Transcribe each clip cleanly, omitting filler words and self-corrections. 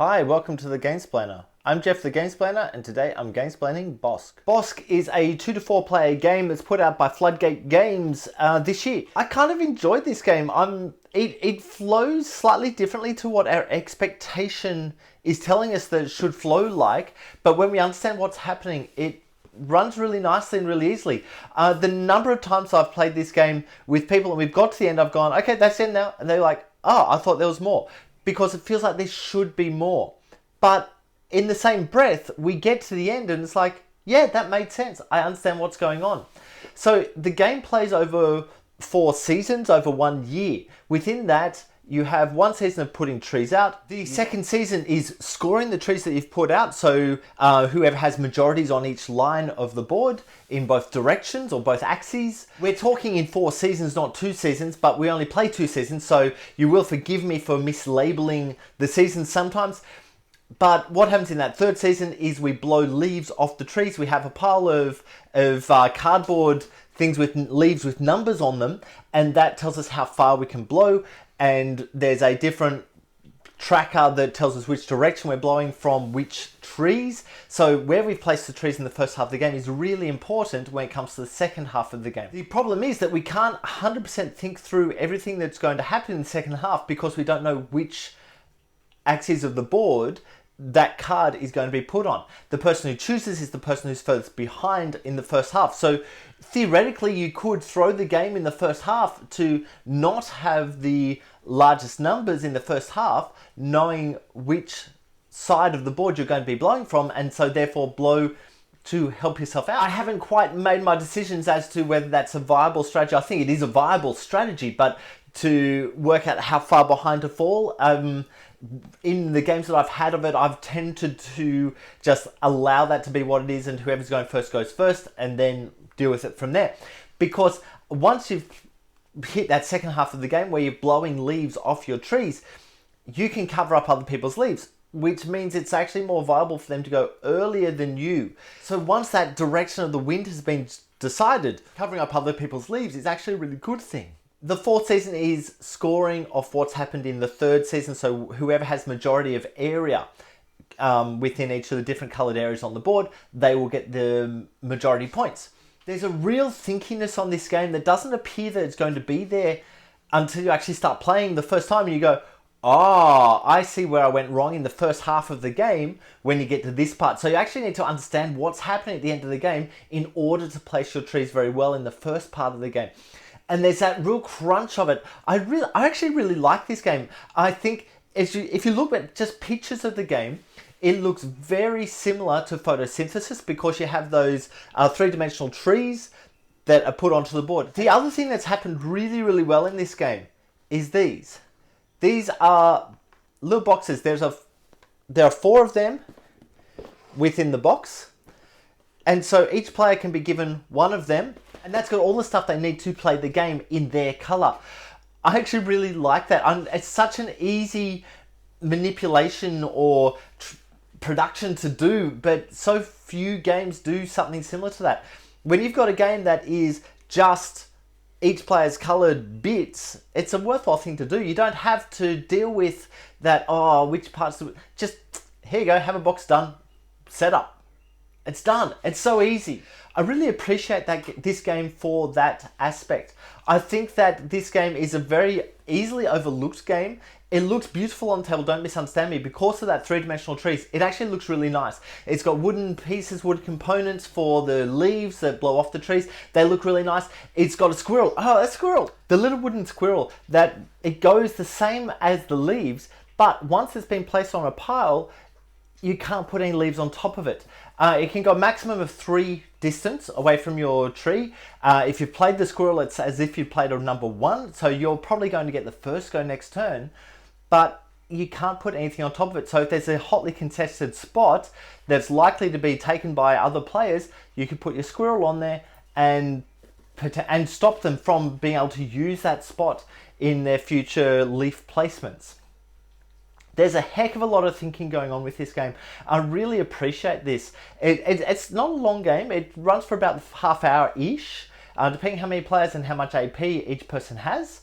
Hi, welcome to the Gamesplainer. I'm Jeff the Gamesplainer, and today I'm gamesplaining Bosk. Bosk is a 2 to 4 player game that's put out by Floodgate Games this year. I kind of enjoyed this game. It flows slightly differently to what our expectation is telling us that it should flow like, but when we understand what's happening, it runs really nicely and really easily. The number of times I've played this game with people and we've got to the end, I've gone, okay, that's it now, and they're like, oh, I thought there was more. Because it feels like there should be more. But in the same breath, we get to the end and it's like, yeah, that made sense. I understand what's going on. So the game plays over 4 seasons, over 1 year. Within that, you have 1 season of putting trees out. The second season is scoring the trees that you've put out. So whoever has majorities on each line of the board in both directions or both axes. We're talking in 4 seasons, not 2 seasons, but we only play 2 seasons. So you will forgive me for mislabeling the seasons sometimes. But what happens in that third season is we blow leaves off the trees. We have a pile of cardboard things with leaves with numbers on them. And that tells us how far we can blow. And there's a different tracker that tells us which direction we're blowing from which trees. So where we've placed the trees in the first half of the game is really important when it comes to the second half of the game. The problem is that we can't 100% think through everything that's going to happen in the second half because we don't know which axes of the board that card is going to be put on. The person who chooses is the person who's furthest behind in the first half. So theoretically, you could throw the game in the first half to not have the largest numbers in the first half, knowing which side of the board you're going to be blowing from, and so therefore blow to help yourself out. I haven't quite made my decisions as to whether that's a viable strategy. I think it is a viable strategy, but to work out how far behind to fall, in the games that I've had of it, I've tended to just allow that to be what it is, and whoever's going first goes first, and then deal with it from there. Because once you've hit that second half of the game where you're blowing leaves off your trees, you can cover up other people's leaves, which means it's actually more viable for them to go earlier than you. So once that direction of the wind has been decided, covering up other people's leaves is actually a really good thing. The fourth season is scoring of what's happened in the third season. So whoever has majority of area within each of the different colored areas on the board, they will get the majority points. There's a real thinkiness on this game that doesn't appear that it's going to be there until you actually start playing the first time and you go, oh, I see where I went wrong in the first half of the game when you get to this part. So you actually need to understand what's happening at the end of the game in order to place your trees very well in the first part of the game. And there's that real crunch of it. I actually really like this game. I think if you look at just pictures of the game, it looks very similar to photosynthesis because you have those 3-dimensional trees that are put onto the board. The other thing that's happened really, really well in this game is these. These are little boxes. There are 4 of them within the box. And so each player can be given 1 of them. And that's got all the stuff they need to play the game in their color. I actually really like that. It's such an easy manipulation or production to do, but so few games do something similar to that. When you've got a game that is just each player's colored bits, it's a worthwhile thing to do. You don't have to deal with that, oh, which parts do we... Just, here you go, have a box done, set up. It's done. It's so easy. I really appreciate this game for that aspect. I think that this game is a very easily overlooked game. It looks beautiful on the table, don't misunderstand me. Because of that 3-dimensional trees, it actually looks really nice. It's got wooden pieces, wood components for the leaves that blow off the trees. They look really nice. It's got a squirrel. Oh, a squirrel. The little wooden squirrel that it goes the same as the leaves, but once it's been placed on a pile, you can't put any leaves on top of it. It can go a maximum of 3 distance away from your tree. If you've played the squirrel, it's as if you played a number 1. So you're probably going to get the first go next turn, but you can't put anything on top of it. So if there's a hotly contested spot that's likely to be taken by other players, you can put your squirrel on there and stop them from being able to use that spot in their future leaf placements. There's a heck of a lot of thinking going on with this game. I really appreciate this. It's not a long game. It runs for about half hour-ish, depending how many players and how much AP each person has.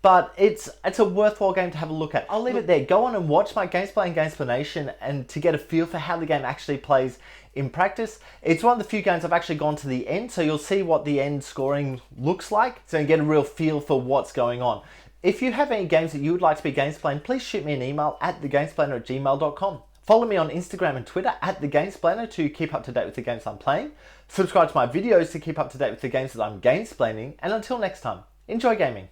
but it's a worthwhile game to have a look at. I'll leave it there. Go on and watch my gameplay and Gamesplanation and to get a feel for how the game actually plays in practice. It's one of the few games I've actually gone to the end, so you'll see what the end scoring looks like, so you get a real feel for what's going on. If you have any games that you would like to be gamesplayed, please shoot me an email at thegamesplainer@gmail.com. Follow me on Instagram and Twitter at thegamesplainer to keep up to date with the games I'm playing. Subscribe to my videos to keep up to date with the games that I'm gamesplaining. And until next time, enjoy gaming.